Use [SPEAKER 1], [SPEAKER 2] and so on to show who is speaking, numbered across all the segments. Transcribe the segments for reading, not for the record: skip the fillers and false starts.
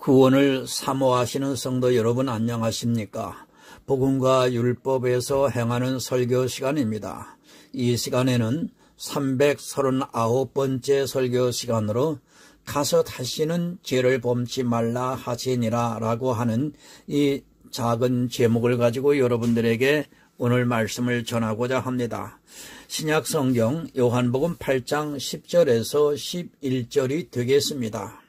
[SPEAKER 1] 구원을 사모하시는 성도 여러분 안녕하십니까? 복음과 율법에서 행하는 설교 시간입니다. 이 시간에는 339번째 설교 시간으로 가서 다시는 죄를 범치 말라 하시니라 라고 하는 이 작은 제목을 가지고 여러분들에게 오늘 말씀을 전하고자 합니다. 신약 성경 요한복음 8장 10절에서 11절이 되겠습니다.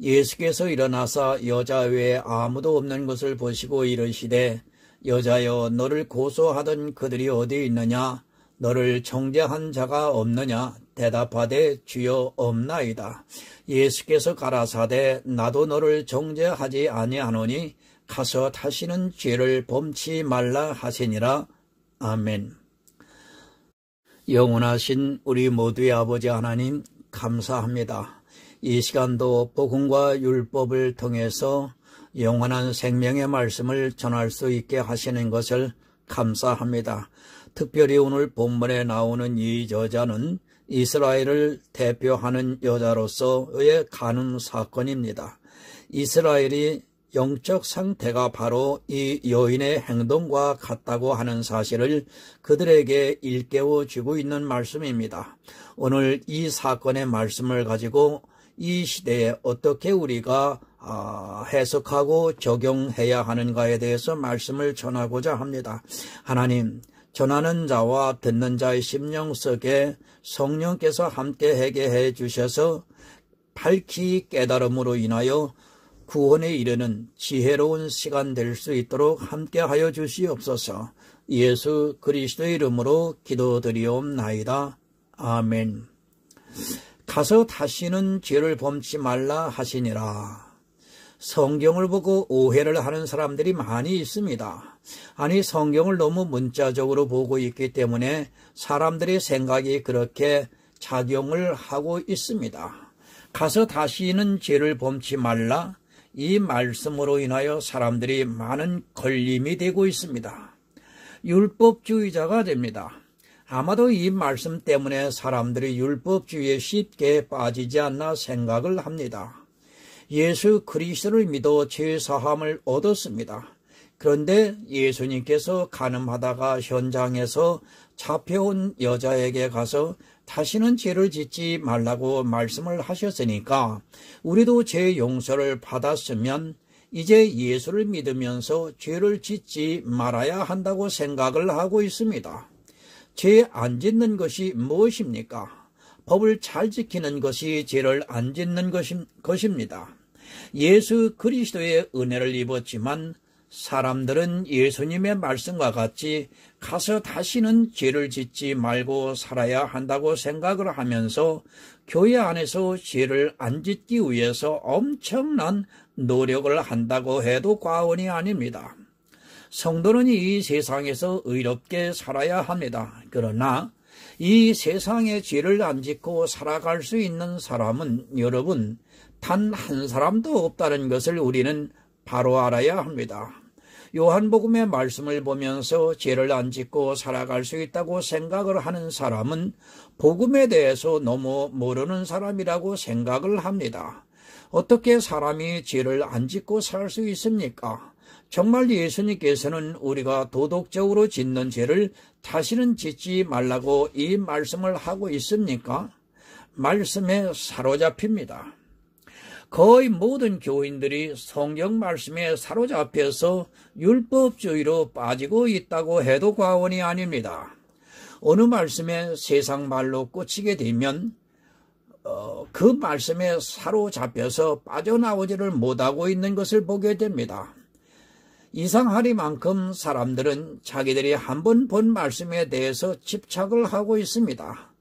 [SPEAKER 1] 예수께서 일어나사 여자 외에 아무도 없는 것을 보시고 이르시되 여자여 너를 고소하던 그들이 어디 있느냐 너를 정죄한 자가 없느냐 대답하되 주여 없나이다. 예수께서 가라사대 나도 너를 정죄하지 아니하노니 가서 다시는 죄를 범치 말라 하시니라. 아멘. 영원하신 우리 모두의 아버지 하나님 감사합니다. 이 시간도 복음과 율법을 통해서 영원한 생명의 말씀을 전할 수 있게 하시는 것을 감사합니다. 특별히 오늘 본문에 나오는 이 여자는 이스라엘을 대표하는 여자로서의 간음 사건입니다. 이스라엘이 영적 상태가 바로 이 여인의 행동과 같다고 하는 사실을 그들에게 일깨워주고 있는 말씀입니다. 오늘 이 사건의 말씀을 가지고 이 시대에 어떻게 우리가 해석하고 적용해야 하는가에 대해서 말씀을 전하고자 합니다. 하나님, 전하는 자와 듣는 자의 심령 속에 성령께서 함께 하게 해 주셔서 밝히 깨달음으로 인하여 구원에 이르는 지혜로운 시간 될 수 있도록 함께하여 주시옵소서. 예수 그리스도의 이름으로 기도드리옵나이다. 아멘. 가서 다시는 죄를 범치 말라 하시니라. 성경을 보고 오해를 하는 사람들이 많이 있습니다. 아니, 성경을 너무 문자적으로 보고 있기 때문에 사람들의 생각이 그렇게 작용을 하고 있습니다. 가서 다시는 죄를 범치 말라, 이 말씀으로 인하여 사람들이 많은 걸림이 되고 있습니다. 율법주의자가 됩니다. 아마도 이 말씀 때문에 사람들이 율법주의에 쉽게 빠지지 않나 생각을 합니다. 예수 그리스도를 믿어 죄사함을 얻었습니다. 그런데 예수님께서 간음하다가 현장에서 잡혀온 여자에게 가서 다시는 죄를 짓지 말라고 말씀을 하셨으니까 우리도 죄 용서를 받았으면 이제 예수를 믿으면서 죄를 짓지 말아야 한다고 생각을 하고 있습니다. 죄 안 짓는 것이 무엇입니까? 법을 잘 지키는 것이 죄를 안 짓는 것입니다. 예수 그리스도의 은혜를 입었지만 사람들은 예수님의 말씀과 같이 가서 다시는 죄를 짓지 말고 살아야 한다고 생각을 하면서 교회 안에서 죄를 안 짓기 위해서 엄청난 노력을 한다고 해도 과언이 아닙니다. 성도는 이 세상에서 의롭게 살아야 합니다. 그러나 이 세상에 죄를 안 짓고 살아갈 수 있는 사람은 여러분 단 한 사람도 없다는 것을 우리는 바로 알아야 합니다. 요한복음의 말씀을 보면서 죄를 안 짓고 살아갈 수 있다고 생각을 하는 사람은 복음에 대해서 너무 모르는 사람이라고 생각을 합니다. 어떻게 사람이 죄를 안 짓고 살 수 있습니까? 정말 예수님께서는 우리가 도덕적으로 짓는 죄를 다시는 짓지 말라고 이 말씀을 하고 있습니까? 말씀에 사로잡힙니다. 거의 모든 교인들이 성경 말씀에 사로잡혀서 율법주의로 빠지고 있다고 해도 과언이 아닙니다. 어느 말씀에 세상 말로 꽂히게 되면 그 말씀에 사로잡혀서 빠져나오지를 못하고 있는 것을 보게 됩니다. 이상하리만큼 사람들은 자기들이 한번 본 말씀에 대해서 집착을 하고 있습니다.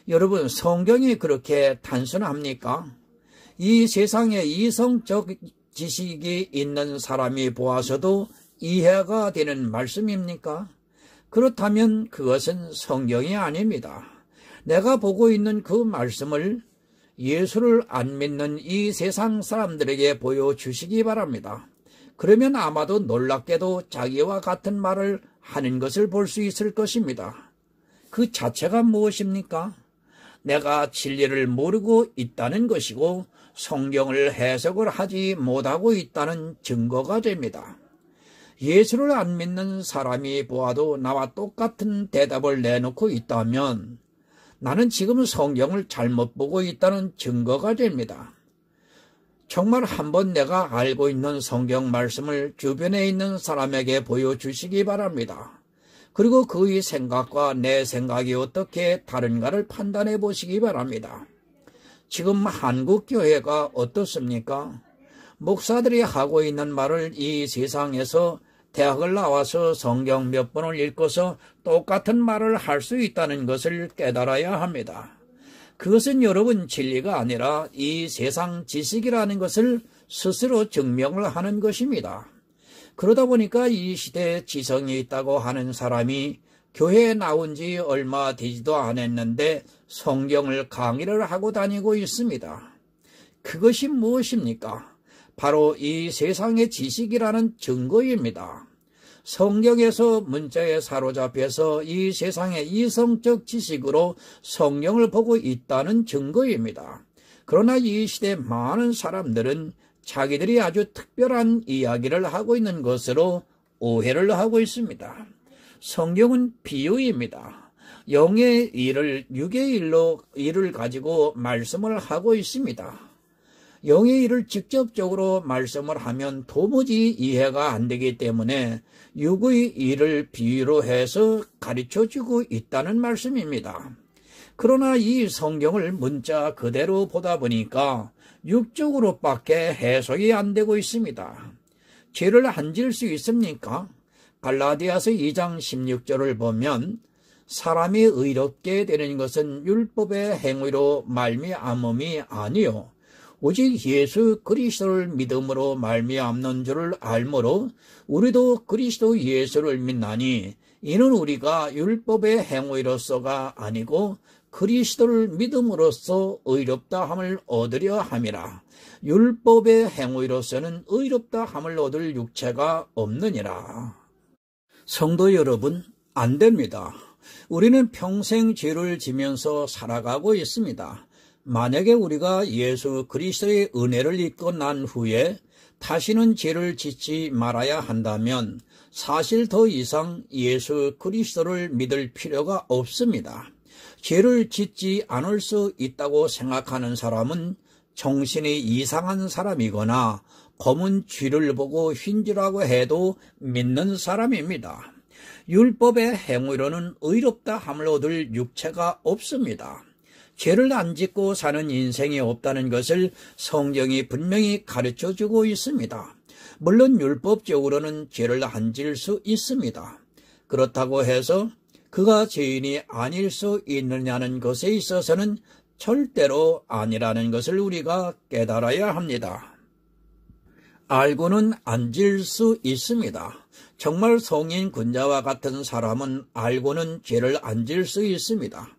[SPEAKER 1] 여러분, 성경이 그렇게 단순합니까? 이 세상에 이성적 지식이 있는 사람이 보아서도 이해가 되는 말씀입니까? 그렇다면 그것은 성경이 아닙니다. 내가 보고 있는 그 말씀을 예수를 안 믿는 이 세상 사람들에게 보여주시기 바랍니다. 그러면 아마도 놀랍게도 자기와 같은 말을 하는 것을 볼 수 있을 것입니다. 그 자체가 무엇입니까? 내가 진리를 모르고 있다는 것이고 성경을 해석을 하지 못하고 있다는 증거가 됩니다. 예수를 안 믿는 사람이 보아도 나와 똑같은 대답을 내놓고 있다면 나는 지금 성경을 잘못 보고 있다는 증거가 됩니다. 정말 한번 내가 알고 있는 성경 말씀을 주변에 있는 사람에게 보여주시기 바랍니다. 그리고 그의 생각과 내 생각이 어떻게 다른가를 판단해 보시기 바랍니다. 지금 한국 교회가 어떻습니까? 목사들이 하고 있는 말을 이 세상에서 대학을 나와서 성경 몇 번을 읽고서 똑같은 말을 할 수 있다는 것을 깨달아야 합니다. 그것은 여러분 진리가 아니라 이 세상 지식이라는 것을 스스로 증명을 하는 것입니다. 그러다 보니까 이 시대에 지성이 있다고 하는 사람이 교회에 나온 지 얼마 되지도 않았는데 성경을 강의를 하고 다니고 있습니다. 그것이 무엇입니까? 바로 이 세상의 지식이라는 증거입니다. 성경에서 문자에 사로잡혀서 이 세상의 이성적 지식으로 성경을 보고 있다는 증거입니다. 그러나 이 시대 많은 사람들은 자기들이 아주 특별한 이야기를 하고 있는 것으로 오해를 하고 있습니다. 성경은 비유입니다. 영의 일을 육의 일을 가지고 말씀을 하고 있습니다. 영의 일을 직접적으로 말씀을 하면 도무지 이해가 안 되기 때문에 육의 일을 비유로 해서 가르쳐주고 있다는 말씀입니다. 그러나 이 성경을 문자 그대로 보다 보니까 육적으로밖에 해석이 안 되고 있습니다. 죄를 안 지을 수 있습니까? 갈라디아서 2장 16절을 보면 사람이 의롭게 되는 것은 율법의 행위로 말미암음이 아니요 오직 예수 그리스도를 믿음으로 말미암는 줄을 알므로 우리도 그리스도 예수를 믿나니 이는 우리가 율법의 행위로서가 아니고 그리스도를 믿음으로써 의롭다 함을 얻으려 함이라. 율법의 행위로서는 의롭다 함을 얻을 육체가 없느니라. 성도 여러분, 안 됩니다. 우리는 평생 죄를 지면서 살아가고 있습니다. 만약에 우리가 예수 그리스도의 은혜를 입고 난 후에 다시는 죄를 짓지 말아야 한다면 사실 더 이상 예수 그리스도를 믿을 필요가 없습니다. 죄를 짓지 않을 수 있다고 생각하는 사람은 정신이 이상한 사람이거나 검은 쥐를 보고 휜지라고 해도 믿는 사람입니다. 율법의 행위로는 의롭다 함을 얻을 육체가 없습니다. 죄를 안 짓고 사는 인생이 없다는 것을 성경이 분명히 가르쳐주고 있습니다. 물론 율법적으로는 죄를 안 지을 수 있습니다. 그렇다고 해서 그가 죄인이 아닐 수 있느냐는 것에 있어서는 절대로 아니라는 것을 우리가 깨달아야 합니다. 알고는 안 지을 수 있습니다. 정말 성인 군자와 같은 사람은 알고는 죄를 안 지을 수 있습니다.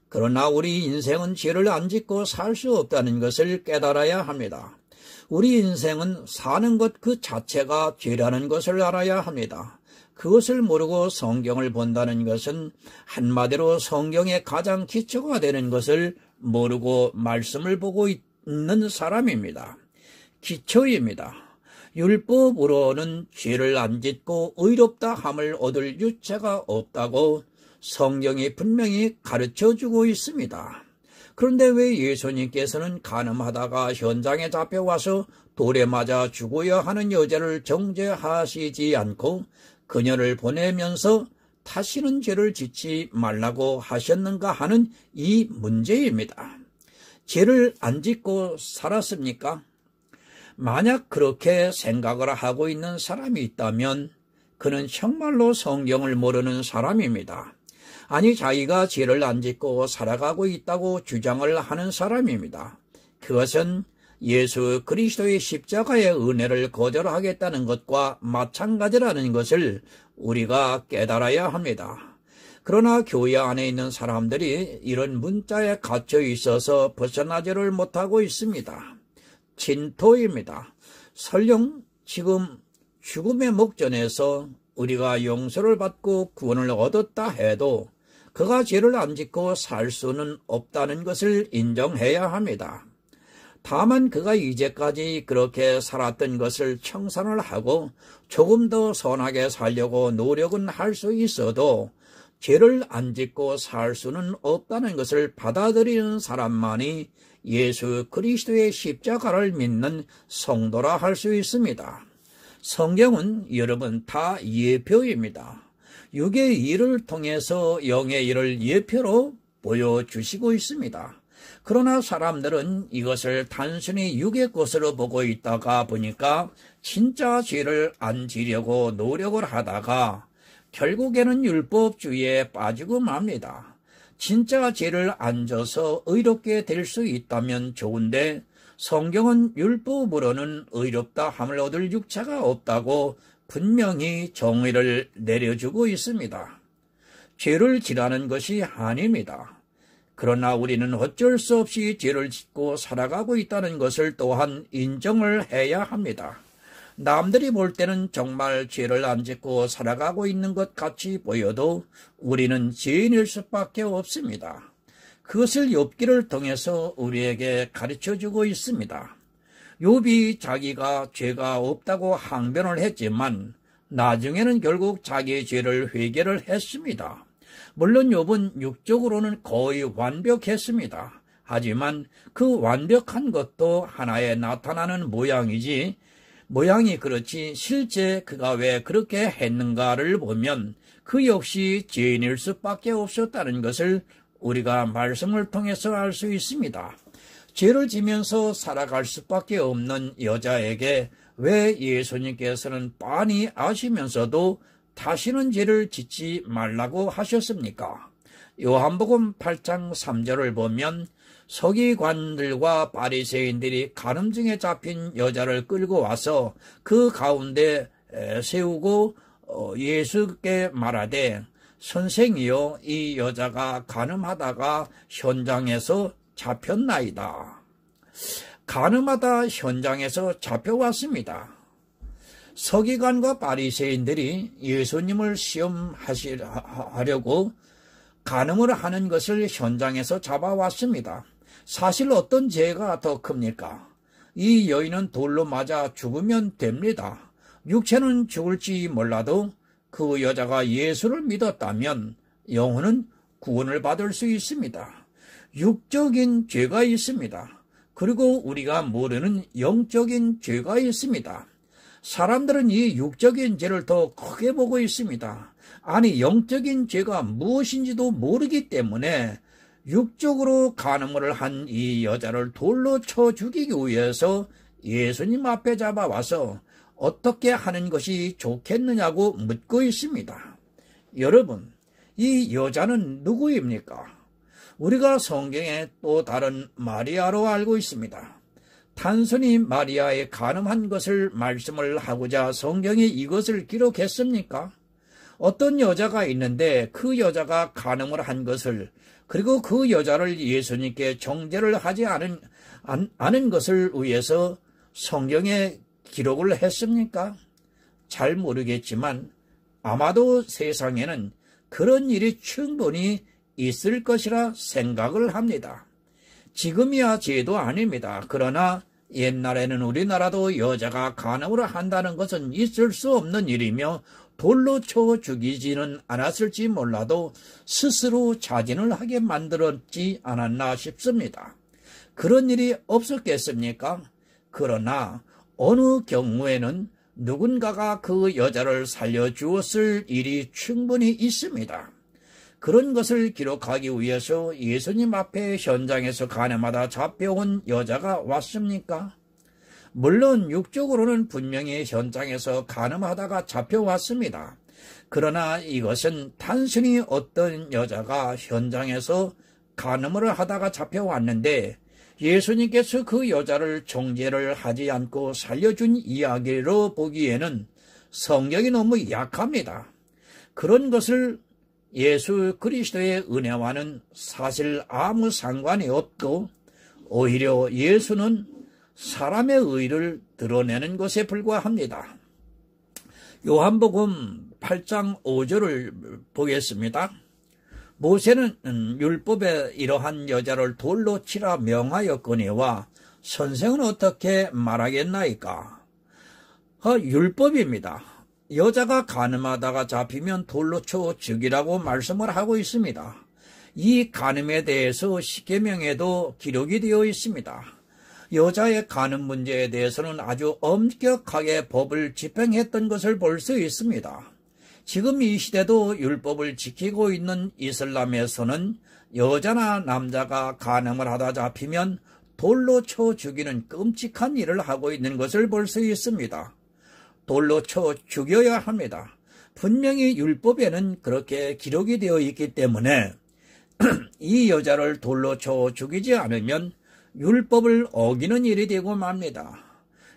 [SPEAKER 1] 그러나 우리 인생은 죄를 안 짓고 살 수 없다는 것을 깨달아야 합니다. 우리 인생은 사는 것 그 자체가 죄라는 것을 알아야 합니다. 그것을 모르고 성경을 본다는 것은 한마디로 성경의 가장 기초가 되는 것을 모르고 말씀을 보고 있는 사람입니다. 기초입니다. 율법으로는 죄를 안 짓고 의롭다 함을 얻을 유체가 없다고 성경이 분명히 가르쳐주고 있습니다. 그런데 왜 예수님께서는 간음하다가 현장에 잡혀와서 돌에 맞아 죽어야 하는 여자를 정죄하시지 않고 그녀를 보내면서 다시는 죄를 짓지 말라고 하셨는가 하는 이 문제입니다. 죄를 안 짓고 살았습니까? 만약 그렇게 생각을 하고 있는 사람이 있다면 그는 정말로 성경을 모르는 사람입니다. 아니 자기가 죄를 안 짓고 살아가고 있다고 주장을 하는 사람입니다. 그것은 예수 그리스도의 십자가의 은혜를 거절하겠다는 것과 마찬가지라는 것을 우리가 깨달아야 합니다. 그러나 교회 안에 있는 사람들이 이런 문자에 갇혀 있어서 벗어나지를 못하고 있습니다. 진토입니다. 설령 지금 죽음의 목전에서 우리가 용서를 받고 구원을 얻었다 해도 그가 죄를 안 짓고 살 수는 없다는 것을 인정해야 합니다. 다만 그가 이제까지 그렇게 살았던 것을 청산을 하고 조금 더 선하게 살려고 노력은 할 수 있어도 죄를 안 짓고 살 수는 없다는 것을 받아들이는 사람만이 예수 그리스도의 십자가를 믿는 성도라 할 수 있습니다. 성경은 여러분 다 예표입니다. 육의 일을 통해서 영의 일을 예표로 보여주시고 있습니다. 그러나 사람들은 이것을 단순히 육의 것으로 보고 있다가 보니까 진짜 죄를 안 지려고 노력을 하다가 결국에는 율법주의에 빠지고 맙니다. 진짜 죄를 안 져서 의롭게 될 수 있다면 좋은데 성경은 율법으로는 의롭다 함을 얻을 육체가 없다고 분명히 정의를 내려주고 있습니다. 죄를 지라는 것이 아닙니다. 그러나 우리는 어쩔 수 없이 죄를 짓고 살아가고 있다는 것을 또한 인정을 해야 합니다. 남들이 볼 때는 정말 죄를 안 짓고 살아가고 있는 것 같이 보여도 우리는 죄인일 수밖에 없습니다. 그것을 욥기를 통해서 우리에게 가르쳐주고 있습니다. 욥이 자기가 죄가 없다고 항변을 했지만 나중에는 결국 자기의 죄를 회개를 했습니다. 물론 욥은 육적으로는 거의 완벽했습니다. 하지만 그 완벽한 것도 하나에 나타나는 모양이 그렇지 실제 그가 왜 그렇게 했는가를 보면 그 역시 죄인일 수밖에 없었다는 것을 우리가 말씀을 통해서 알 수 있습니다. 죄를 지면서 살아갈 수밖에 없는 여자에게 왜 예수님께서는 빤히 아시면서도 다시는 죄를 짓지 말라고 하셨습니까? 요한복음 8장 3절을 보면 서기관들과 바리새인들이 간음증에 잡힌 여자를 끌고 와서 그 가운데 세우고 예수께 말하되 선생이여 이 여자가 간음하다가 현장에서 잡혔나이다. 간음하다 현장에서 잡혀왔습니다. 서기관과 바리새인들이 예수님을 시험하려고 간음을 하는 것을 현장에서 잡아왔습니다. 사실 어떤 죄가 더 큽니까? 이 여인은 돌로 맞아 죽으면 됩니다. 육체는 죽을지 몰라도 그 여자가 예수를 믿었다면 영혼은 구원을 받을 수 있습니다. 육적인 죄가 있습니다. 그리고 우리가 모르는 영적인 죄가 있습니다. 사람들은 이 육적인 죄를 더 크게 보고 있습니다. 아니 영적인 죄가 무엇인지도 모르기 때문에 육적으로 간음을 한 이 여자를 돌로 쳐 죽이기 위해서 예수님 앞에 잡아와서 어떻게 하는 것이 좋겠느냐고 묻고 있습니다. 여러분, 이 여자는 누구입니까? 우리가 성경에 또 다른 마리아로 알고 있습니다. 단순히 마리아의 간음한 것을 말씀을 하고자 성경이 이것을 기록했습니까? 어떤 여자가 있는데 그 여자가 간음을 한 것을 그리고 그 여자를 예수님께 정죄를 하지 않은 것을 위해서 성경에 기록을 했습니까? 잘 모르겠지만 아마도 세상에는 그런 일이 충분히 있을 것이라 생각을 합니다. 지금이야 죄도 아닙니다. 그러나 옛날에는 우리나라도 여자가 간음을 한다는 것은 있을 수 없는 일이며 돌로 쳐 죽이지는 않았을지 몰라도 스스로 자진을 하게 만들었지 않았나 싶습니다. 그런 일이 없었겠습니까? 그러나 어느 경우에는 누군가가 그 여자를 살려주었을 일이 충분히 있습니다. 그런 것을 기록하기 위해서 예수님 앞에 현장에서 간음하다 잡혀온 여자가 왔습니까? 물론 육적으로는 분명히 현장에서 간음하다가 잡혀왔습니다. 그러나 이것은 단순히 어떤 여자가 현장에서 간음을 하다가 잡혀왔는데 예수님께서 그 여자를 정죄를 하지 않고 살려준 이야기로 보기에는 성경이 너무 약합니다. 그런 것을 예수 그리스도의 은혜와는 사실 아무 상관이 없고 오히려 예수는 사람의 의를 드러내는 것에 불과합니다. 요한복음 8장 5절을 보겠습니다. 모세는 율법에 이러한 여자를 돌로 치라 명하였거니와 선생은 어떻게 말하겠나이까? 율법입니다. 여자가 간음하다가 잡히면 돌로 쳐 죽이라고 말씀을 하고 있습니다. 이 간음에 대해서 십계명에도 기록이 되어 있습니다. 여자의 간음 문제에 대해서는 아주 엄격하게 법을 집행했던 것을 볼 수 있습니다. 지금 이 시대도 율법을 지키고 있는 이슬람에서는 여자나 남자가 간음을 하다 잡히면 돌로 쳐 죽이는 끔찍한 일을 하고 있는 것을 볼 수 있습니다. 돌로 쳐 죽여야 합니다. 분명히 율법에는 그렇게 기록이 되어 있기 때문에 이 여자를 돌로 쳐 죽이지 않으면 율법을 어기는 일이 되고 맙니다.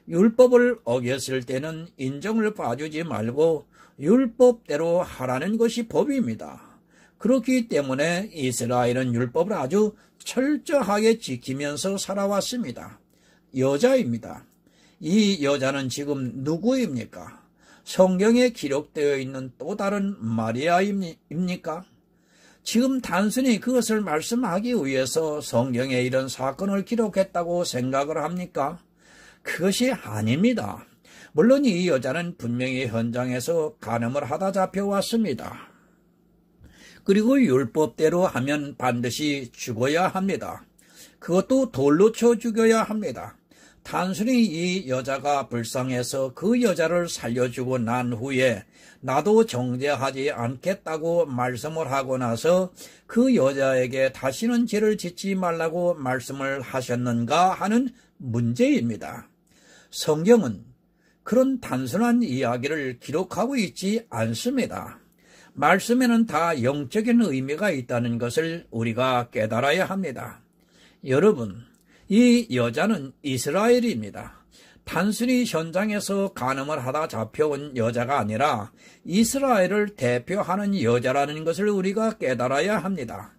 [SPEAKER 1] 율법을 어겼을 때는 인정을 봐주지 말고 율법대로 하라는 것이 법입니다. 그렇기 때문에 이스라엘은 율법을 아주 철저하게 지키면서 살아왔습니다. 여자입니다. 이 여자는 지금 누구입니까? 성경에 기록되어 있는 또 다른 마리아입니까? 지금 단순히 그것을 말씀하기 위해서 성경에 이런 사건을 기록했다고 생각을 합니까? 그것이 아닙니다. 물론 이 여자는 분명히 현장에서 간음을 하다 잡혀왔습니다. 그리고 율법대로 하면 반드시 죽어야 합니다. 그것도 돌로 쳐 죽여야 합니다. 단순히 이 여자가 불쌍해서 그 여자를 살려주고 난 후에 나도 정죄하지 않겠다고 말씀을 하고 나서 그 여자에게 다시는 죄를 짓지 말라고 말씀을 하셨는가 하는 문제입니다. 성경은 그런 단순한 이야기를 기록하고 있지 않습니다. 말씀에는 다 영적인 의미가 있다는 것을 우리가 깨달아야 합니다. 여러분, 이 여자는 이스라엘입니다. 단순히 현장에서 간음을 하다 잡혀온 여자가 아니라 이스라엘을 대표하는 여자라는 것을 우리가 깨달아야 합니다.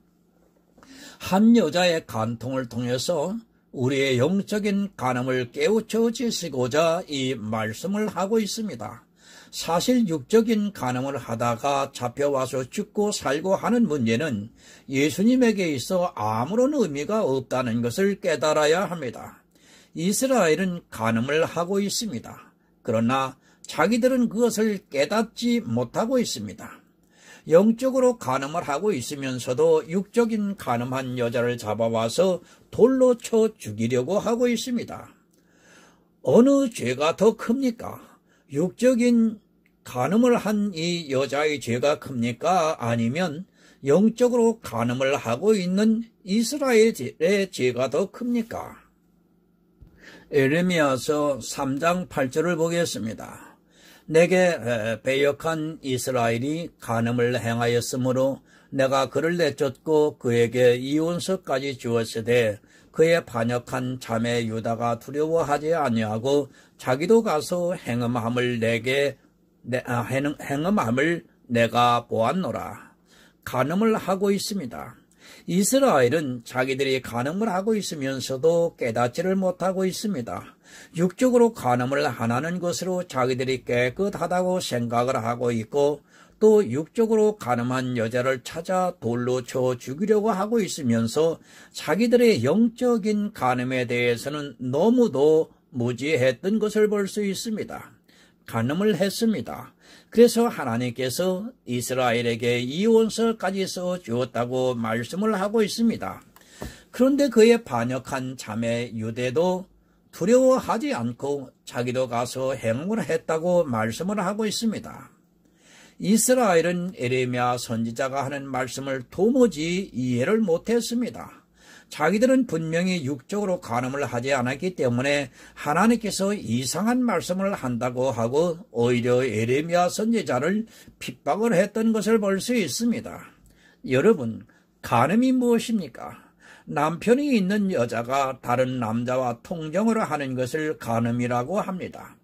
[SPEAKER 1] 한 여자의 간통을 통해서 우리의 영적인 간음을 깨우쳐 주시고자 이 말씀을 하고 있습니다. 사실 육적인 간음을 하다가 잡혀와서 죽고 살고 하는 문제는 예수님에게 있어 아무런 의미가 없다는 것을 깨달아야 합니다. 이스라엘은 간음을 하고 있습니다. 그러나 자기들은 그것을 깨닫지 못하고 있습니다. 영적으로 간음을 하고 있으면서도 육적인 간음한 여자를 잡아와서 돌로 쳐 죽이려고 하고 있습니다. 어느 죄가 더 큽니까? 육적인 간음을 한 이 여자의 죄가 큽니까? 아니면 영적으로 간음을 하고 있는 이스라엘의 죄가 더 큽니까? 에레미야서 3장 8절을 보겠습니다. 내게 배역한 이스라엘이 간음을 행하였으므로 내가 그를 내쫓고 그에게 이혼서까지 주었으되 그의 반역한 자매 유다가 두려워하지 아니하고 자기도 가서 행음함을 내가 보았노라. 간음을 하고 있습니다. 이스라엘은 자기들이 간음을 하고 있으면서도 깨닫지를 못하고 있습니다. 육적으로 간음을 안 하는 것으로 자기들이 깨끗하다고 생각을 하고 있고 또 육적으로 간음한 여자를 찾아 돌로 쳐 죽이려고 하고 있으면서 자기들의 영적인 간음에 대해서는 너무도 무지했던 것을 볼 수 있습니다. 간음을 했습니다. 그래서 하나님께서 이스라엘에게 이혼서까지 써주었다고 말씀을 하고 있습니다. 그런데 그의 반역한 자매 유대도 두려워하지 않고 자기도 가서 행음을 했다고 말씀을 하고 있습니다. 이스라엘은 에레미야 선지자가 하는 말씀을 도무지 이해를 못했습니다. 자기들은 분명히 육적으로 간음을 하지 않았기 때문에 하나님께서 이상한 말씀을 한다고 하고 오히려 에레미야 선지자를 핍박을 했던 것을 볼 수 있습니다. 여러분, 간음이 무엇입니까? 남편이 있는 여자가 다른 남자와 통정을 하는 것을 간음이라고 합니다.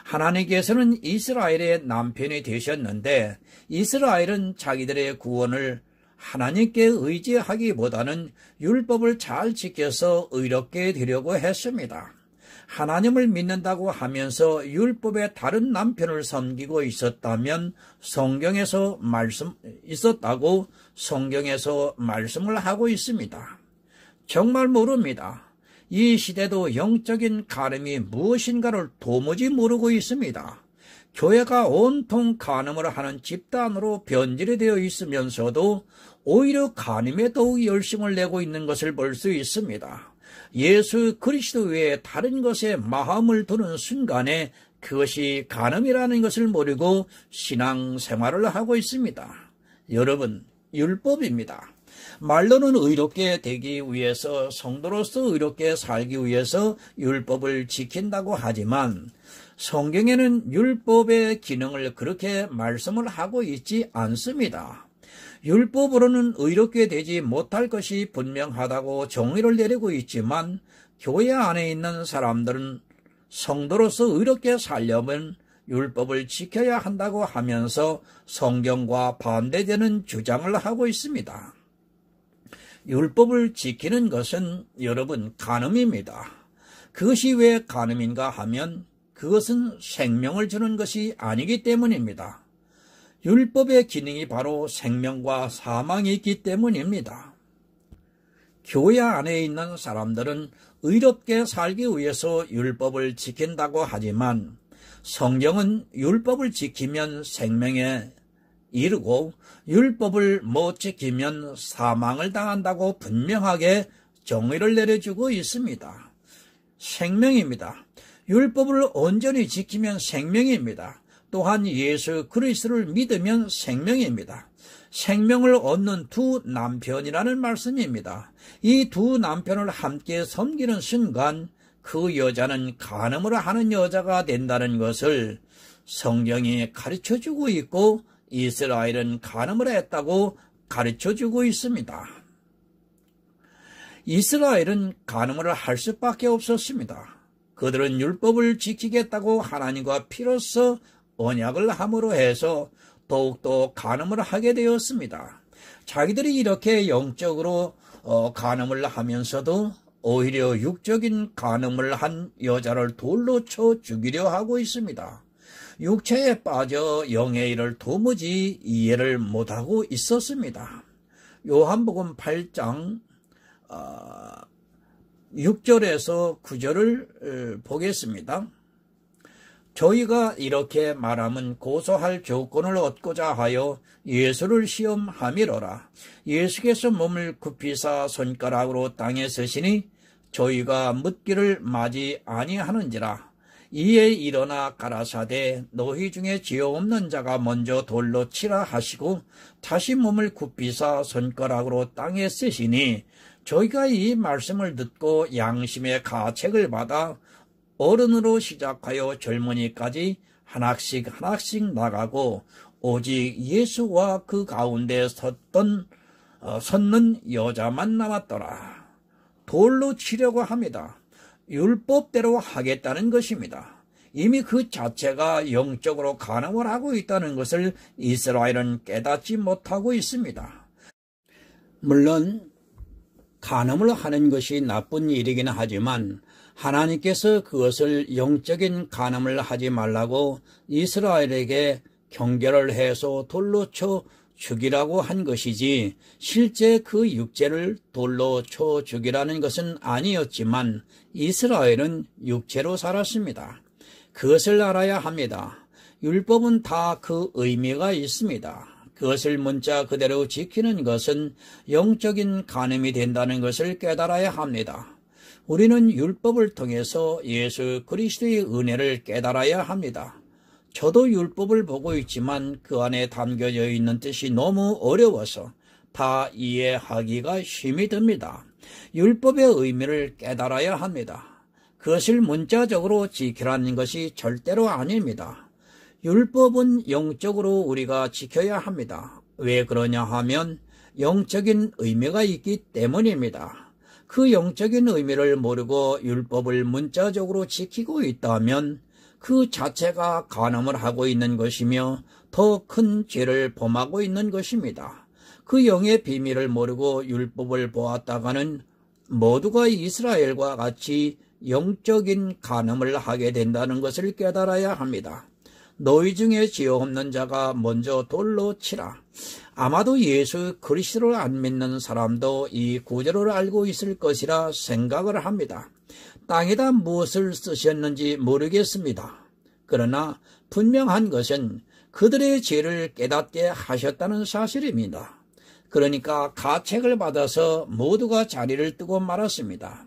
[SPEAKER 1] 하나님께서는 이스라엘의 남편이 되셨는데 이스라엘은 자기들의 구원을 하나님께 의지하기보다는 율법을 잘 지켜서 의롭게 되려고 했습니다. 하나님을 믿는다고 하면서 율법의 다른 남편을 섬기고 있었다면 성경에서 말씀을 하고 있습니다. 정말 모릅니다. 이 시대도 영적인 간음이 무엇인가를 도무지 모르고 있습니다. 교회가 온통 간음을 하는 집단으로 변질이 되어 있으면서도 오히려 간음에 더욱 열심을 내고 있는 것을 볼 수 있습니다. 예수 그리스도 외에 다른 것에 마음을 두는 순간에 그것이 간음이라는 것을 모르고 신앙생활을 하고 있습니다. 여러분, 율법입니다. 말로는 의롭게 되기 위해서, 성도로서 의롭게 살기 위해서 율법을 지킨다고 하지만 성경에는 율법의 기능을 그렇게 말씀을 하고 있지 않습니다. 율법으로는 의롭게 되지 못할 것이 분명하다고 정의를 내리고 있지만 교회 안에 있는 사람들은 성도로서 의롭게 살려면 율법을 지켜야 한다고 하면서 성경과 반대되는 주장을 하고 있습니다. 율법을 지키는 것은 여러분 간음입니다. 그것이 왜 간음인가 하면 그것은 생명을 주는 것이 아니기 때문입니다. 율법의 기능이 바로 생명과 사망이 있기 때문입니다. 교회 안에 있는 사람들은 의롭게 살기 위해서 율법을 지킨다고 하지만 성경은 율법을 지키면 생명에 이르고 율법을 못 지키면 사망을 당한다고 분명하게 정의를 내려주고 있습니다. 생명입니다. 율법을 온전히 지키면 생명입니다. 또한 예수 그리스도를 믿으면 생명입니다. 생명을 얻는 두 남편이라는 말씀입니다. 이 두 남편을 함께 섬기는 순간 그 여자는 간음을 하는 여자가 된다는 것을 성경이 가르쳐주고 있고 이스라엘은 간음을 했다고 가르쳐주고 있습니다. 이스라엘은 간음을 할 수밖에 없었습니다. 그들은 율법을 지키겠다고 하나님과 피로써 언약을 함으로 해서 더욱더 간음을 하게 되었습니다. 자기들이 이렇게 영적으로 간음을 하면서도 오히려 육적인 간음을 한 여자를 돌로 쳐 죽이려 하고 있습니다. 육체에 빠져 영의 일을 도무지 이해를 못하고 있었습니다. 요한복음 8장 6절에서 9절을 보겠습니다. 저희가 이렇게 말하면 고소할 조건을 얻고자 하여 예수를 시험함이로라. 예수께서 몸을 굽히사 손가락으로 땅에 서시니 저희가 묻기를 마지 아니하는지라. 이에 일어나 가라사대 너희 중에 지어 없는 자가 먼저 돌로 치라 하시고 다시 몸을 굽히사 손가락으로 땅에 쓰시니 저희가 이 말씀을 듣고 양심의 가책을 받아 어른으로 시작하여 젊은이까지 하나씩 나가고 오직 예수와 그 가운데 섰는 여자만 남았더라. 돌로 치려고 합니다. 율법대로 하겠다는 것입니다. 이미 그 자체가 영적으로 간음을 하고 있다는 것을 이스라엘은 깨닫지 못하고 있습니다. 물론 간음을 하는 것이 나쁜 일이긴 하지만 하나님께서 그것을 영적인 간음을 하지 말라고 이스라엘에게 경계를 해서 돌로 쳐 죽이라고 한 것이지 실제 그 육체를 돌로 쳐 죽이라는 것은 아니었지만 이스라엘은 육체로 살았습니다. 그것을 알아야 합니다. 율법은 다 그 의미가 있습니다. 그것을 문자 그대로 지키는 것은 영적인 간음이 된다는 것을 깨달아야 합니다. 우리는 율법을 통해서 예수 그리스도의 은혜를 깨달아야 합니다. 저도 율법을 보고 있지만 그 안에 담겨져 있는 뜻이 너무 어려워서 다 이해하기가 힘이 듭니다. 율법의 의미를 깨달아야 합니다. 그것을 문자적으로 지키라는 것이 절대로 아닙니다. 율법은 영적으로 우리가 지켜야 합니다. 왜 그러냐 하면 영적인 의미가 있기 때문입니다. 그 영적인 의미를 모르고 율법을 문자적으로 지키고 있다면 그 자체가 간음을 하고 있는 것이며 더 큰 죄를 범하고 있는 것입니다. 그 영의 비밀을 모르고 율법을 보았다가는 모두가 이스라엘과 같이 영적인 간음을 하게 된다는 것을 깨달아야 합니다. 너희 중에 지어 없는 자가 먼저 돌로 치라. 아마도 예수 그리스도를 안 믿는 사람도 이 구절을 알고 있을 것이라 생각을 합니다. 땅에다 무엇을 쓰셨는지 모르겠습니다. 그러나 분명한 것은 그들의 죄를 깨닫게 하셨다는 사실입니다. 그러니까 가책을 받아서 모두가 자리를 뜨고 말았습니다.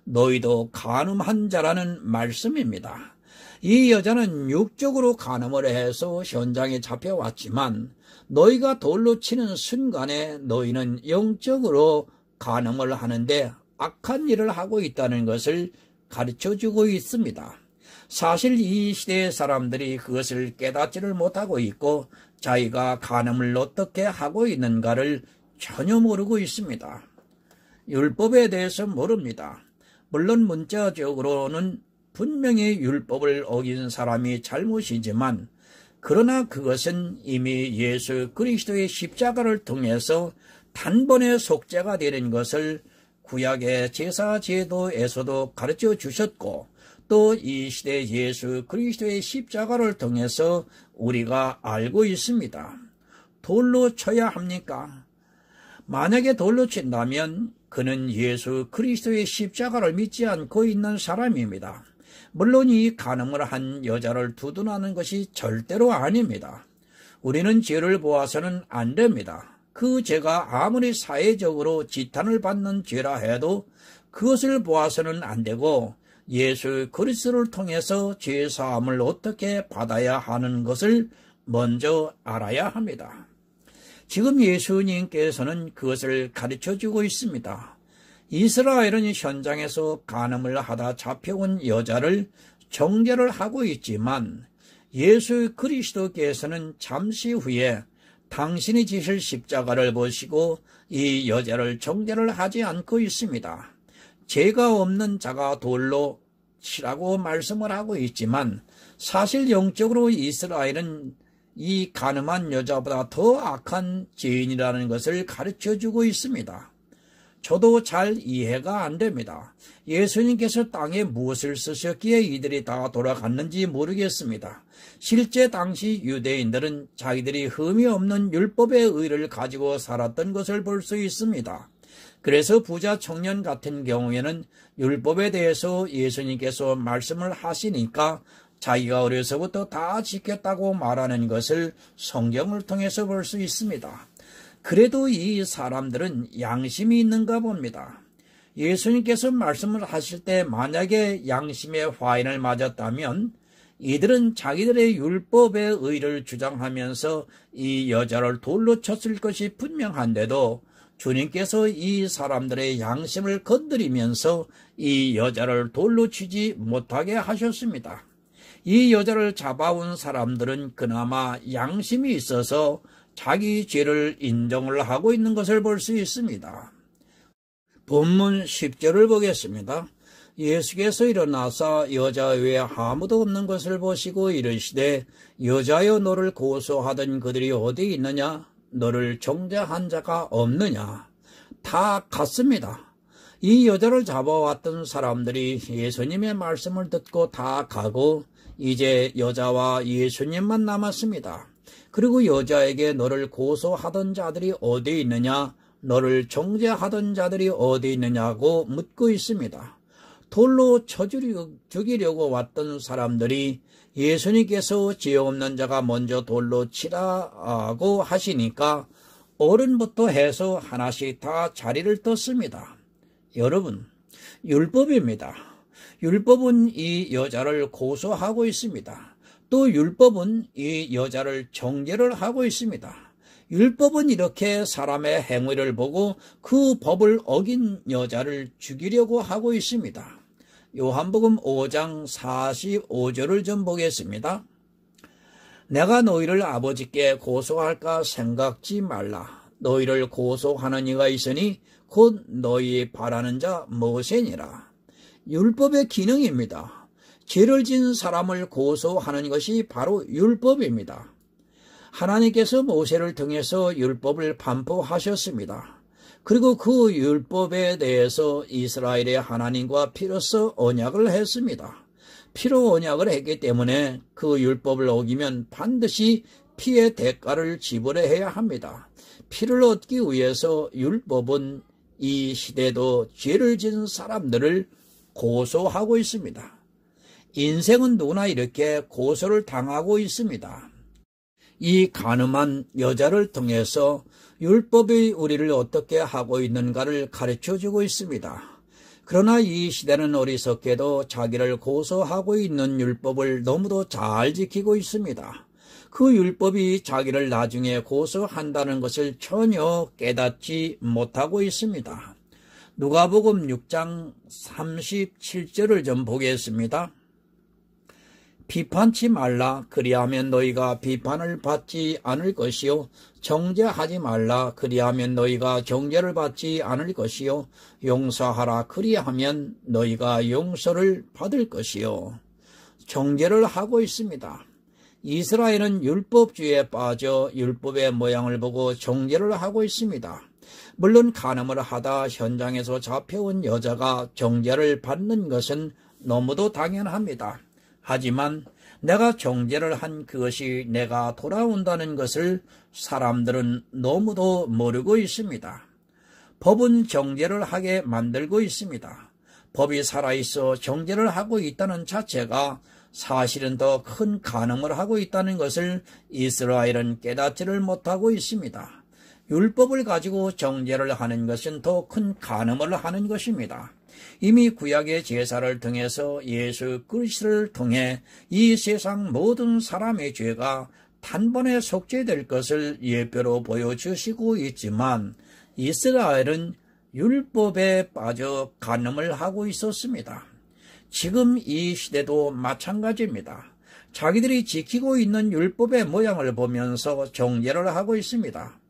[SPEAKER 1] 너희도 간음한 자라는 말씀입니다. 이 여자는 육적으로 간음을 해서 현장에 잡혀왔지만 너희가 돌로 치는 순간에 너희는 영적으로 간음을 하는데 악한 일을 하고 있다는 것을 가르쳐주고 있습니다. 사실 이 시대의 사람들이 그것을 깨닫지를 못하고 있고 자기가 간음을 어떻게 하고 있는가를 전혀 모르고 있습니다. 율법에 대해서 모릅니다. 물론 문자적으로는 분명히 율법을 어긴 사람이 잘못이지만 그러나 그것은 이미 예수 그리스도의 십자가를 통해서 단번에 속죄가 되는 것을 구약의 제사 제도에서도 가르쳐 주셨고 또 이 시대 예수 그리스도의 십자가를 통해서 우리가 알고 있습니다. 돌로 쳐야 합니까? 만약에 돌로 친다면 그는 예수 그리스도의 십자가를 믿지 않고 있는 사람입니다. 물론 이 간음을 한 여자를 두둔하는 것이 절대로 아닙니다. 우리는 죄를 보아서는 안 됩니다. 그 죄가 아무리 사회적으로 지탄을 받는 죄라 해도 그것을 보아서는 안 되고 예수 그리스도를 통해서 죄사함을 어떻게 받아야 하는 것을 먼저 알아야 합니다. 지금 예수님께서는 그것을 가르쳐주고 있습니다. 이스라엘은 현장에서 간음을 하다 잡혀온 여자를 정죄를 하고 있지만 예수 그리스도께서는 잠시 후에 당신이 지실 십자가를 보시고 이 여자를 정죄를 하지 않고 있습니다. 죄가 없는 자가 돌로 치라고 말씀을 하고 있지만 사실 영적으로 이스라엘은 이 간음한 여자보다 더 악한 죄인이라는 것을 가르쳐주고 있습니다. 저도 잘 이해가 안 됩니다. 예수님께서 땅에 무엇을 쓰셨기에 이들이 다 돌아갔는지 모르겠습니다. 실제 당시 유대인들은 자기들이 흠이 없는 율법의 의를 가지고 살았던 것을 볼 수 있습니다. 그래서 부자 청년 같은 경우에는 율법에 대해서 예수님께서 말씀을 하시니까 자기가 어려서부터 다 지켰다고 말하는 것을 성경을 통해서 볼 수 있습니다. 그래도 이 사람들은 양심이 있는가 봅니다. 예수님께서 말씀을 하실 때 만약에 양심의 화인을 맞았다면 이들은 자기들의 율법의 의를 주장하면서 이 여자를 돌로 쳤을 것이 분명한데도 주님께서 이 사람들의 양심을 건드리면서 이 여자를 돌로 치지 못하게 하셨습니다. 이 여자를 잡아온 사람들은 그나마 양심이 있어서 자기 죄를 인정을 하고 있는 것을 볼 수 있습니다. 본문 10절을 보겠습니다. 예수께서 일어나사 여자 외에 아무도 없는 것을 보시고 이르시되 여자여 너를 고소하던 그들이 어디 있느냐? 너를 정죄한 자가 없느냐? 다 갔습니다. 이 여자를 잡아왔던 사람들이 예수님의 말씀을 듣고 다 가고 이제 여자와 예수님만 남았습니다. 그리고 여자에게 너를 고소하던 자들이 어디 있느냐? 너를 정죄하던 자들이 어디 있느냐고 묻고 있습니다. 돌로 쳐 죽이려고 왔던 사람들이 예수님께서 죄 없는 자가 먼저 돌로 치라고 하시니까 어른부터 해서 하나씩 다 자리를 떴습니다. 여러분, 율법입니다. 율법은 이 여자를 고소하고 있습니다. 또 율법은 이 여자를 정죄를 하고 있습니다. 율법은 이렇게 사람의 행위를 보고 그 법을 어긴 여자를 죽이려고 하고 있습니다. 요한복음 5장 45절을 좀 보겠습니다. 내가 너희를 아버지께 고소할까 생각지 말라. 너희를 고소하는 이가 있으니 곧 너희 바라는 자 모세니라. 율법의 기능입니다. 죄를 지은 사람을 고소하는 것이 바로 율법입니다. 하나님께서 모세를 통해서 율법을 반포하셨습니다. 그리고 그 율법에 대해서 이스라엘의 하나님과 피로써 언약을 했습니다. 피로 언약을 했기 때문에 그 율법을 어기면 반드시 피의 대가를 지불해야 합니다. 피를 얻기 위해서 율법은 이 시대도 죄를 지은 사람들을 고소하고 있습니다. 인생은 누구나 이렇게 고소를 당하고 있습니다. 이 간음한 여자를 통해서 율법이 우리를 어떻게 하고 있는가를 가르쳐주고 있습니다. 그러나 이 시대는 어리석게도 자기를 고소하고 있는 율법을 너무도 잘 지키고 있습니다. 그 율법이 자기를 나중에 고소한다는 것을 전혀 깨닫지 못하고 있습니다. 누가복음 6장 37절을 좀 보겠습니다. 비판치 말라. 그리하면 너희가 비판을 받지 않을 것이요. 정죄하지 말라. 그리하면 너희가 정죄를 받지 않을 것이요. 용서하라. 그리하면 너희가 용서를 받을 것이요. 정죄를 하고 있습니다. 이스라엘은 율법주의에 빠져 율법의 모양을 보고 정죄를 하고 있습니다. 물론 간음을 하다 현장에서 잡혀온 여자가 정죄를 받는 것은 너무도 당연합니다. 하지만 내가 정죄를 한 그것이 내가 돌아온다는 것을 사람들은 너무도 모르고 있습니다. 법은 정죄를 하게 만들고 있습니다. 법이 살아있어 정죄를 하고 있다는 자체가 사실은 더 큰 간음을 하고 있다는 것을 이스라엘은 깨닫지를 못하고 있습니다. 율법을 가지고 정죄를 하는 것은 더 큰 간음을 하는 것입니다. 이미 구약의 제사를 통해서 예수 그리스도를 통해 이 세상 모든 사람의 죄가 단번에 속죄될 것을 예표로 보여주시고 있지만 이스라엘은 율법에 빠져 간음을 하고 있었습니다. 지금 이 시대도 마찬가지입니다. 자기들이 지키고 있는 율법의 모양을 보면서 정죄를 하고 있습니다.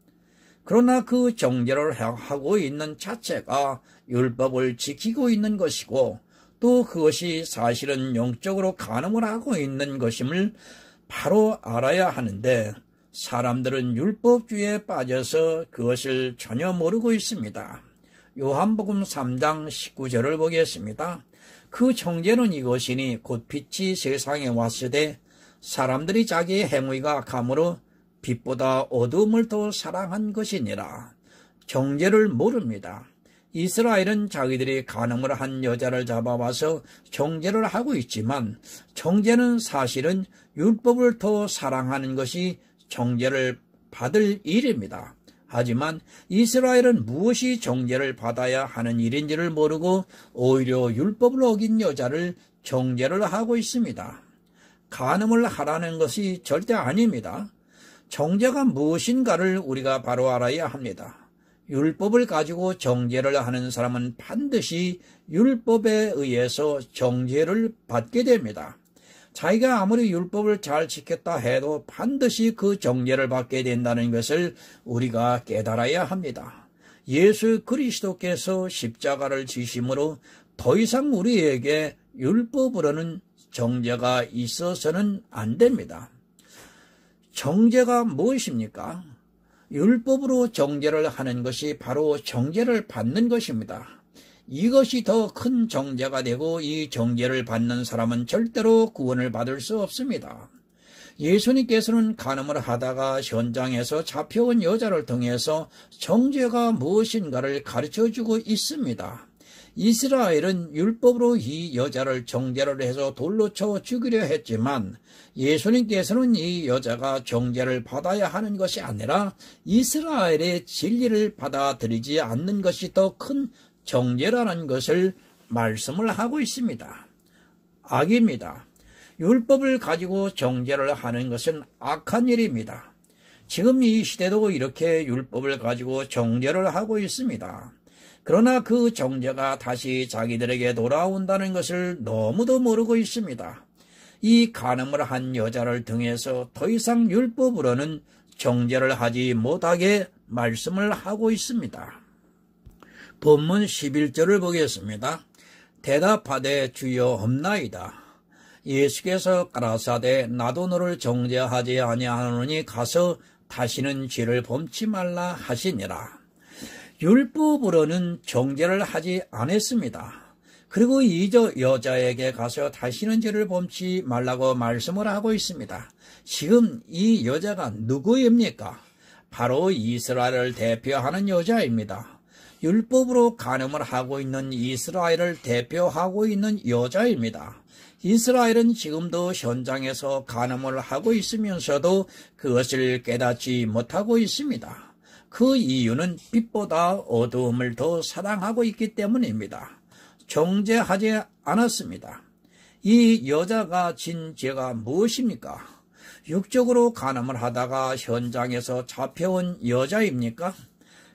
[SPEAKER 1] 그러나 그 정죄를 하고 있는 자체가 율법을 지키고 있는 것이고 또 그것이 사실은 영적으로 간음을 하고 있는 것임을 바로 알아야 하는데 사람들은 율법주의에 빠져서 그것을 전혀 모르고 있습니다. 요한복음 3장 19절을 보겠습니다. 그 정죄는 이것이니 곧 빛이 세상에 왔으되 사람들이 자기의 행위가 악함으로 빛보다 어두움을 더 사랑한 것이니라. 정죄를 모릅니다. 이스라엘은 자기들이 간음을 한 여자를 잡아와서 정죄를 하고 있지만 정죄는 사실은 율법을 더 사랑하는 것이 정죄를 받을 일입니다. 하지만 이스라엘은 무엇이 정죄를 받아야 하는 일인지를 모르고 오히려 율법을 어긴 여자를 정죄를 하고 있습니다. 간음을 하라는 것이 절대 아닙니다. 정죄가 무엇인가를 우리가 바로 알아야 합니다. 율법을 가지고 정죄를 하는 사람은 반드시 율법에 의해서 정죄를 받게 됩니다. 자기가 아무리 율법을 잘 지켰다 해도 반드시 그 정죄를 받게 된다는 것을 우리가 깨달아야 합니다. 예수 그리스도께서 십자가를 지심으로 더 이상 우리에게 율법으로는 정죄가 있어서는 안 됩니다. 정죄가 무엇입니까? 율법으로 정죄를 하는 것이 바로 정죄를 받는 것입니다. 이것이 더 큰 정죄가 되고 이 정죄를 받는 사람은 절대로 구원을 받을 수 없습니다. 예수님께서는 간음을 하다가 현장에서 잡혀온 여자를 통해서 정죄가 무엇인가를 가르쳐주고 있습니다. 이스라엘은 율법으로 이 여자를 정죄를 해서 돌로 쳐 죽이려 했지만 예수님께서는 이 여자가 정죄를 받아야 하는 것이 아니라 이스라엘의 진리를 받아들이지 않는 것이 더 큰 정죄라는 것을 말씀을 하고 있습니다. 악입니다. 율법을 가지고 정죄를 하는 것은 악한 일입니다. 지금 이 시대도 이렇게 율법을 가지고 정죄를 하고 있습니다. 그러나 그 정죄가 다시 자기들에게 돌아온다는 것을 너무도 모르고 있습니다. 이 간음을 한 여자를 통해서 더 이상 율법으로는 정죄를 하지 못하게 말씀을 하고 있습니다. 본문 11절을 보겠습니다. 대답하되 주여 없나이다. 예수께서 가라사대 나도 너를 정죄하지 아니하노니 가서 다시는 죄를 범치 말라 하시니라. 율법으로는 정죄를 하지 않았습니다. 그리고 이 여자에게 가서 다시는 죄를 범치 말라고 말씀을 하고 있습니다. 지금 이 여자가 누구입니까? 바로 이스라엘을 대표하는 여자입니다. 율법으로 간음을 하고 있는 이스라엘을 대표하고 있는 여자입니다. 이스라엘은 지금도 현장에서 간음을 하고 있으면서도 그것을 깨닫지 못하고 있습니다. 그 이유는 빛보다 어두움을 더 사랑하고 있기 때문입니다. 정죄하지 않았습니다. 이 여자가 진 죄가 무엇입니까? 육적으로 간음을 하다가 현장에서 잡혀온 여자입니까?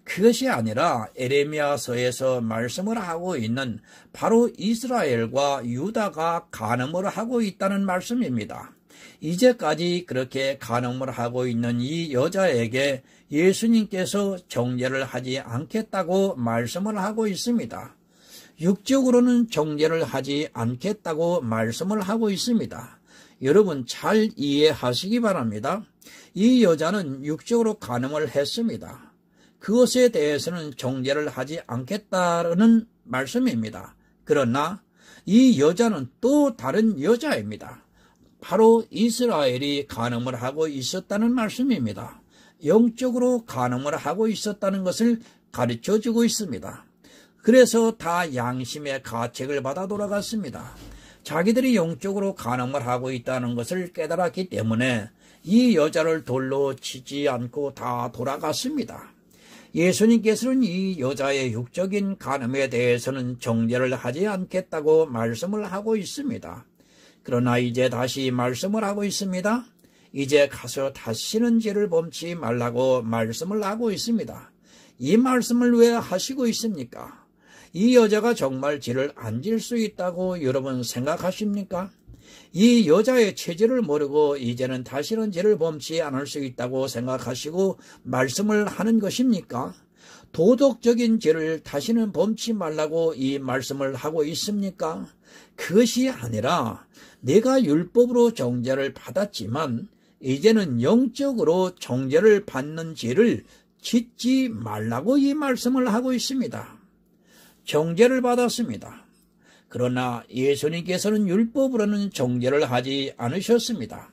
[SPEAKER 1] 그것이 아니라 에레미야서에서 말씀을 하고 있는 바로 이스라엘과 유다가 간음을 하고 있다는 말씀입니다. 이제까지 그렇게 간음을 하고 있는 이 여자에게 예수님께서 정죄를 하지 않겠다고 말씀을 하고 있습니다. 육적으로는 정죄를 하지 않겠다고 말씀을 하고 있습니다. 여러분 잘 이해하시기 바랍니다. 이 여자는 육적으로 간음을 했습니다. 그것에 대해서는 정죄를 하지 않겠다는 말씀입니다. 그러나 이 여자는 또 다른 여자입니다. 바로 이스라엘이 간음을 하고 있었다는 말씀입니다. 영적으로 간음을 하고 있었다는 것을 가르쳐주고 있습니다. 그래서 다 양심의 가책을 받아 돌아갔습니다. 자기들이 영적으로 간음을 하고 있다는 것을 깨달았기 때문에 이 여자를 돌로 치지 않고 다 돌아갔습니다. 예수님께서는 이 여자의 육적인 간음에 대해서는 정죄를 하지 않겠다고 말씀을 하고 있습니다. 그러나 이제 다시 말씀을 하고 있습니다. 이제 가서 다시는 죄를 범치 말라고 말씀을 하고 있습니다. 이 말씀을 왜 하시고 있습니까? 이 여자가 정말 죄를 안 질 수 있다고 여러분 생각하십니까? 이 여자의 체질을 모르고 이제는 다시는 죄를 범치 않을 수 있다고 생각하시고 말씀을 하는 것입니까? 도덕적인 죄를 다시는 범치 말라고 이 말씀을 하고 있습니까? 그것이 아니라 내가 율법으로 정죄를 받았지만 이제는 영적으로 정죄를 받는 죄를 짓지 말라고 이 말씀을 하고 있습니다. 정죄를 받았습니다. 그러나 예수님께서는 율법으로는 정죄를 하지 않으셨습니다.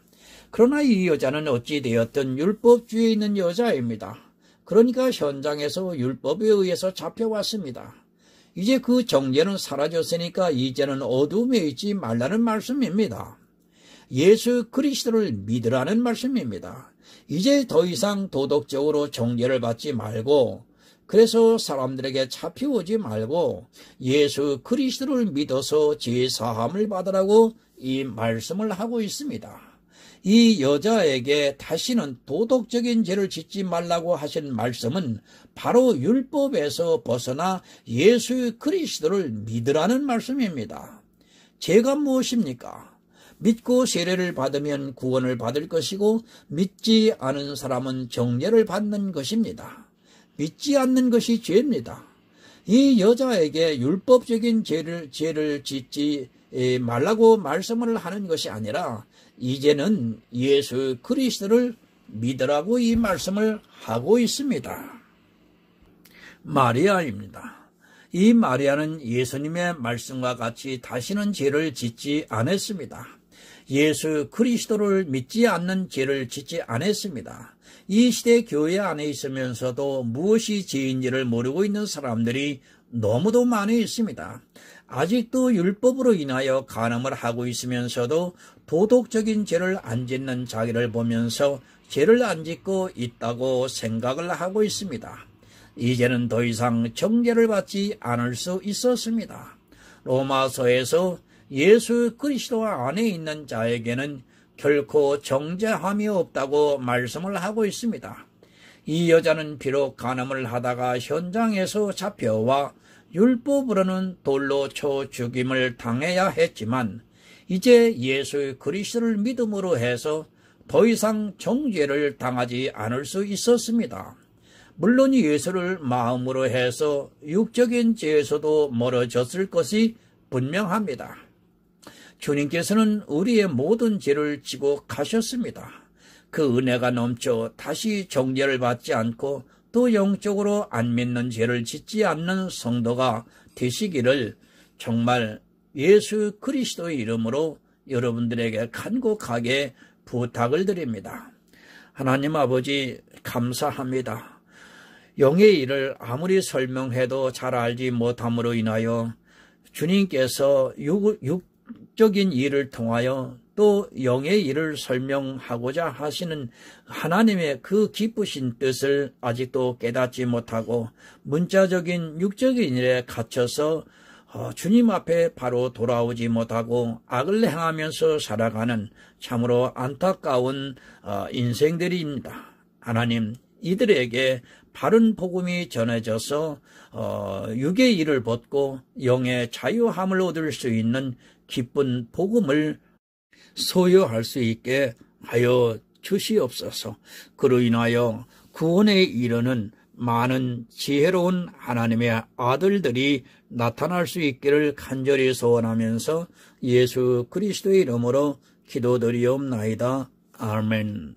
[SPEAKER 1] 그러나 이 여자는 어찌 되었든 율법주의에 있는 여자입니다. 그러니까 현장에서 율법에 의해서 잡혀왔습니다. 이제 그 정죄는 사라졌으니까 이제는 어둠에 있지 말라는 말씀입니다. 예수 그리스도를 믿으라는 말씀입니다. 이제 더 이상 도덕적으로 정죄를 받지 말고 그래서 사람들에게 잡혀오지 말고 예수 그리스도를 믿어서 죄사함을 받으라고 이 말씀을 하고 있습니다. 이 여자에게 다시는 도덕적인 죄를 짓지 말라고 하신 말씀은 바로 율법에서 벗어나 예수 그리스도를 믿으라는 말씀입니다. 죄가 무엇입니까? 믿고 세례를 받으면 구원을 받을 것이고 믿지 않은 사람은 정죄를 받는 것입니다. 믿지 않는 것이 죄입니다. 이 여자에게 율법적인 죄를 짓지 말라고 말씀을 하는 것이 아니라 이제는 예수 그리스도를 믿으라고 이 말씀을 하고 있습니다. 마리아입니다. 이 마리아는 예수님의 말씀과 같이 다시는 죄를 짓지 않았습니다. 예수 그리스도를 믿지 않는 죄를 짓지 않았습니다. 이 시대 교회 안에 있으면서도 무엇이 죄인지를 모르고 있는 사람들이 너무도 많이 있습니다. 아직도 율법으로 인하여 간음을 하고 있으면서도 도덕적인 죄를 안 짓는 자기를 보면서 죄를 안 짓고 있다고 생각을 하고 있습니다. 이제는 더 이상 정죄를 받지 않을 수 있었습니다. 로마서에서 예수 그리스도 안에 있는 자에게는 결코 정죄함이 없다고 말씀을 하고 있습니다. 이 여자는 비록 간음을 하다가 현장에서 잡혀와 율법으로는 돌로 쳐 죽임을 당해야 했지만 이제 예수 그리스도를 믿음으로 해서 더 이상 정죄를 당하지 않을 수 있었습니다. 물론 예수를 마음으로 해서 육적인 죄에서도 멀어졌을 것이 분명합니다. 주님께서는 우리의 모든 죄를 지고 가셨습니다. 그 은혜가 넘쳐 다시 정죄를 받지 않고 또 영적으로 안 믿는 죄를 짓지 않는 성도가 되시기를 정말 예수 그리스도의 이름으로 여러분들에게 간곡하게 부탁을 드립니다. 하나님 아버지 감사합니다. 영의 일을 아무리 설명해도 잘 알지 못함으로 인하여 주님께서 육적인 일을 통하여 또 영의 일을 설명하고자 하시는 하나님의 그 기쁘신 뜻을 아직도 깨닫지 못하고 문자적인 육적인 일에 갇혀서 주님 앞에 바로 돌아오지 못하고 악을 행하면서 살아가는 참으로 안타까운 인생들입니다. 하나님, 이들에게 바른 복음이 전해져서 육의 일을 벗고 영의 자유함을 얻을 수 있는 기쁜 복음을 소유할 수 있게 하여 주시옵소서. 그로 인하여 구원에 이르는 많은 지혜로운 하나님의 아들들이 나타날 수 있기를 간절히 소원하면서 예수 그리스도의 이름으로 기도드리옵나이다. 아멘.